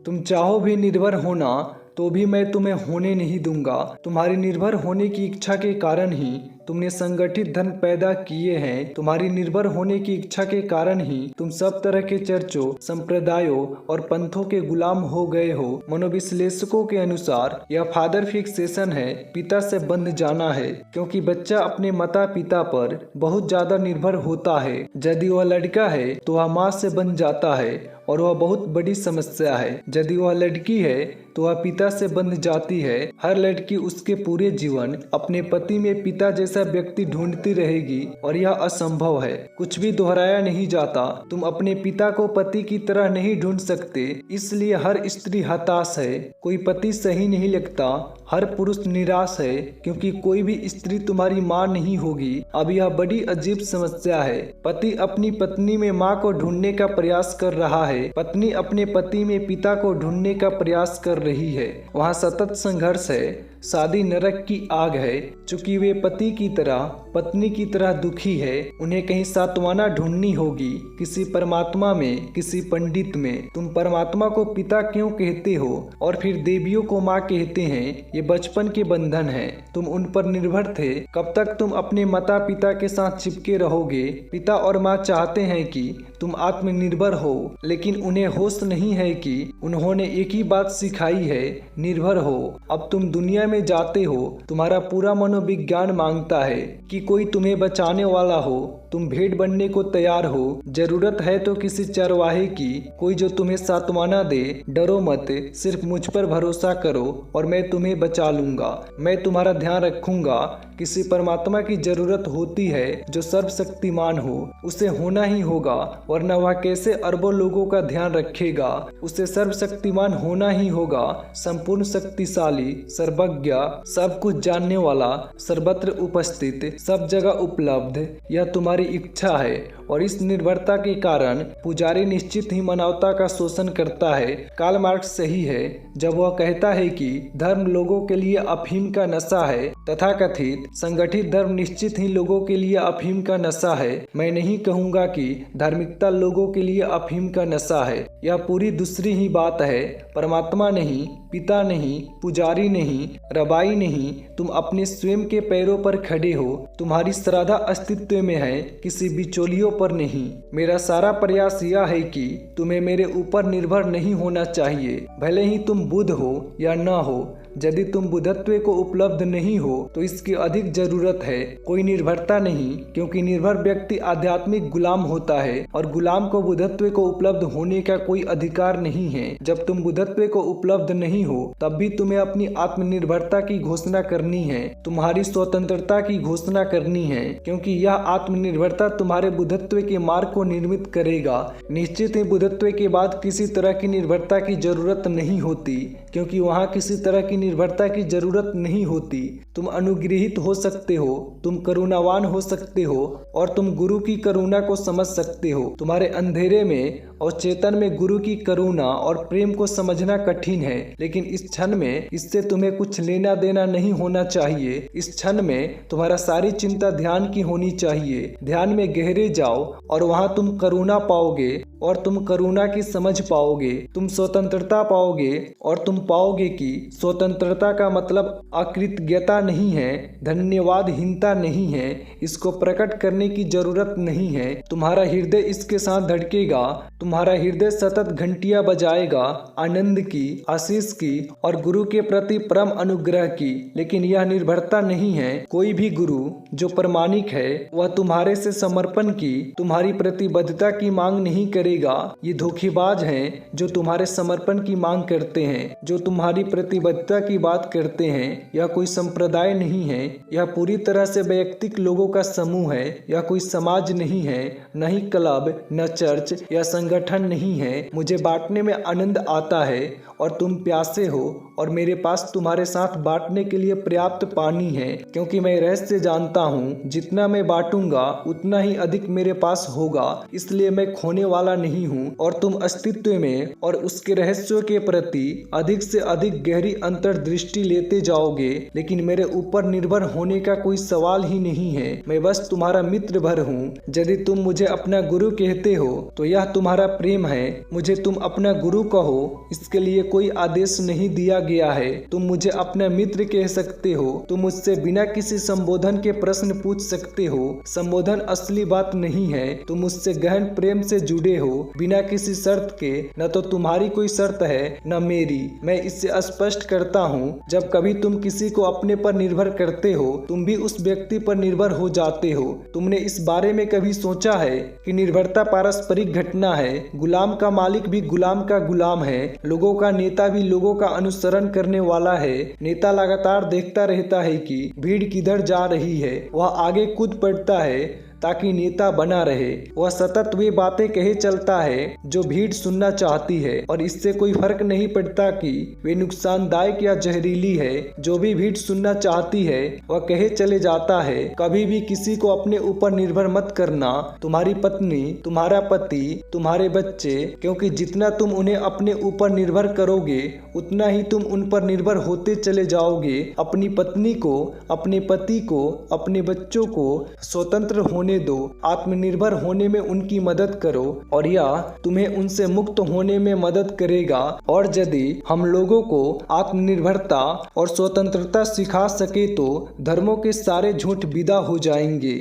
तुम चाहो भी निर्भर होना तो भी मैं तुम्हें होने नहीं दूंगा। तुम्हारी निर्भर होने की इच्छा के कारण ही तुमने संगठित धन पैदा किए हैं। तुम्हारी निर्भर होने की इच्छा के कारण ही तुम सब तरह के चर्चों, संप्रदायों और पंथों के गुलाम हो गए हो। मनोविश्लेषकों के अनुसार यह फादर फिक्सेशन है, पिता से बंध जाना है, क्योंकि बच्चा अपने माता पिता पर बहुत ज्यादा निर्भर होता है। यदि वह लड़का है तो वह माँ से बंध जाता है और वह बहुत बड़ी समस्या है। यदि वह लड़की है तो वह पिता से बंध जाती है। हर लड़की उसके पूरे जीवन अपने पति में पिता जैसा व्यक्ति ढूंढती रहेगी और यह असंभव है। कुछ भी दोहराया नहीं जाता। तुम अपने पिता को पति की तरह नहीं ढूंढ सकते, इसलिए हर स्त्री हताश है। कोई पति सही नहीं लगता। हर पुरुष निराश है, क्योंकि कोई भी स्त्री तुम्हारी माँ नहीं होगी। अब यह बड़ी अजीब समस्या है। पति अपनी पत्नी में माँ को ढूंढने का प्रयास कर रहा है, पत्नी अपने पति में पिता को ढूंढने का प्रयास कर रही है। वहाँ सतत संघर्ष है। शादी नरक की आग है। चूंकि वे पति की तरह पत्नी की तरह दुखी है, उन्हें कहीं सांत्वना ढूंढनी होगी, किसी परमात्मा में, किसी पंडित में। तुम परमात्मा को पिता क्यों कहते हो और फिर देवियों को माँ कहते हैं? ये बचपन के बंधन है। तुम उन पर निर्भर थे। कब तक तुम अपने माता पिता के साथ चिपके रहोगे? पिता और माँ चाहते हैं कि तुम आत्मनिर्भर हो, लेकिन उन्हें होश नहीं है कि उन्होंने एक ही बात सिखाई है, निर्भर हो। अब तुम दुनिया में जाते हो, तुम्हारा पूरा मनोविज्ञान मांगता है कि कोई तुम्हें बचाने वाला हो। तुम भेड़ बनने को तैयार हो। जरूरत है तो किसी चरवाहे की, कोई जो तुम्हें सांत्वना दे। डरो मत, सिर्फ मुझ पर भरोसा करो और मैं तुम्हें बचा लूंगा। मैं तुम्हारा ध्यान रखूंगा। किसी परमात्मा की जरूरत होती है जो सर्वशक्तिमान हो। उसे होना ही होगा, वरना वह कैसे अरबों लोगों का ध्यान रखेगा? उसे सर्वशक्तिमान होना ही होगा, संपूर्ण शक्तिशाली, सर्वज्ञ, सब कुछ जानने वाला, सर्वत्र उपस्थित, सब जगह उपलब्ध। यह तुम्हारी इच्छा है और इस निर्भरता के कारण पुजारी निश्चित ही मानवता का शोषण करता है। कार्ल मार्क्स सही है जब वह कहता है कि धर्म लोगों के लिए अफीम का नशा है। तथाकथित संगठित धर्म निश्चित ही लोगों के लिए अफीम का नशा है। मैं नहीं कहूँगा कि धार्मिकता लोगों के लिए अफीम का नशा है। यह पूरी दूसरी ही बात है। परमात्मा नहीं, पिता नहीं, पुजारी नहीं, रबाई नहीं, तुम अपने स्वयं के पैरों पर खड़े हो। तुम्हारी श्रद्धा अस्तित्व में है, किसी बिचौलियों पर नहीं। मेरा सारा प्रयास यह है कि तुम्हें मेरे ऊपर निर्भर नहीं होना चाहिए, भले ही तुम बुद्ध हो या न हो। यदि तुम बुद्धत्व को उपलब्ध नहीं हो तो इसकी अधिक जरूरत है। कोई निर्भरता नहीं, क्योंकि निर्भर व्यक्ति आध्यात्मिक गुलाम होता है और गुलाम को बुद्धत्व को उपलब्ध होने का कोई अधिकार नहीं है। जब तुम बुद्धत्व को उपलब्ध नहीं हो तब भी तुम्हें अपनी आत्मनिर्भरता की घोषणा करनी है, तुम्हारी स्वतंत्रता की घोषणा करनी है, क्योंकि यह आत्मनिर्भरता तुम्हारे बुद्धत्व के मार्ग को निर्मित करेगा। निश्चित ही बुद्धत्व के बाद किसी तरह की निर्भरता की जरूरत नहीं होती, क्योंकि वहाँ किसी तरह की निर्भरता की जरूरत नहीं होती। तुम अनुग्रहित हो सकते हो, तुम करुणावान हो सकते हो और तुम गुरु की करुणा को समझ सकते हो। तुम्हारे अंधेरे में और चेतन में गुरु की करुणा और प्रेम को समझना कठिन है, लेकिन इस क्षण में इससे तुम्हें कुछ लेना देना नहीं होना चाहिए। इस क्षण में तुम्हारा सारी चिंता ध्यान की होनी चाहिए। ध्यान में गहरे जाओ और वहाँ तुम करुणा पाओगे और तुम करुणा की समझ पाओगे। तुम स्वतंत्रता पाओगे और तुम पाओगे कि स्वतंत्रता का मतलब अकृतज्ञता नहीं है, धन्यवादहीनता नहीं है। इसको प्रकट करने की जरूरत नहीं है। तुम्हारा हृदय इसके साथ धड़केगा। तुम्हारा हृदय सतत घंटियां बजाएगा, आनंद की, आशीष की और गुरु के प्रति परम अनुग्रह की। लेकिन यह निर्भरता नहीं है। कोई भी गुरु जो प्रामाणिक है वह तुम्हारे से समर्पण की, तुम्हारी प्रतिबद्धता की मांग नहीं करेगा। ये धोखेबाज हैं जो तुम्हारे समर्पण की मांग करते हैं, जो तुम्हारी प्रतिबद्धता की बात करते हैं। यह कोई संप्रदाय नहीं है, यह पूरी तरह से वैयक्तिक लोगों का समूह है। यह कोई समाज नहीं है, न ही क्लब, न चर्च या संगठन नहीं है। मुझे बांटने में आनंद आता है और तुम प्यासे हो और मेरे पास तुम्हारे साथ बांटने के लिए पर्याप्त पानी है, क्योंकि मैं रहस्य जानता हूँ जितना मैं बांटूंगा उतना ही अधिक मेरे पास होगा, इसलिए मैं खोने वाला नहीं हूँ और तुम अस्तित्व में और उसके रहस्यों के प्रति अधिक से अधिक गहरी अंतर्दृष्टि लेते जाओगे। लेकिन मेरे ऊपर निर्भर होने का कोई सवाल ही नहीं है, मैं बस तुम्हारा मित्र भर हूँ। यदि तुम मुझे अपना गुरु कहते हो तो यह तुम्हारा प्रेम है, मुझे तुम अपना गुरु कहो, इसके लिए कोई आदेश नहीं दिया गया है। तुम मुझे अपना मित्र कह सकते हो, तुम मुझसे बिना किसी संबोधन के प्रश्न पूछ सकते हो, संबोधन असली बात नहीं है। तुम मुझसे गहन प्रेम से जुड़े हो बिना किसी शर्त के, न तो तुम्हारी कोई शर्त है न मेरी। मैं इससे स्पष्ट करता हूँ, जब कभी तुम किसी को अपने पर निर्भर करते हो तुम भी उस व्यक्ति पर निर्भर हो जाते हो। तुमने इस बारे में कभी सोचा है कि निर्भरता पारस्परिक घटना है, गुलाम का मालिक भी गुलाम का गुलाम है, लोगों का नेता भी लोगों का अनुसरण करने वाला है। नेता लगातार देखता रहता है कि भीड़ किधर जा रही है, वह आगे कूद पड़ता है ताकि नेता बना रहे। वह सतत वे बातें कहे चलता है जो भीड़ सुनना चाहती है और इससे कोई फर्क नहीं पड़ता कि वे नुकसानदायक या जहरीली है। जो भी भीड़ सुनना चाहती है वह कहे चले जाता है। कभी भी किसी को अपने ऊपर निर्भर मत करना, तुम्हारी पत्नी, तुम्हारा पति, तुम्हारे बच्चे, क्योंकि जितना तुम उन्हें अपने ऊपर निर्भर करोगे उतना ही तुम उन पर निर्भर होते चले जाओगे। अपनी पत्नी को, अपने पति को, अपने बच्चों को स्वतंत्र होने दो, आत्मनिर्भर होने में उनकी मदद करो और यह तुम्हें उनसे मुक्त होने में मदद करेगा। और यदि हम लोगों को आत्मनिर्भरता और स्वतंत्रता सिखा सके तो धर्मों के सारे झूठ विदा हो जाएंगे।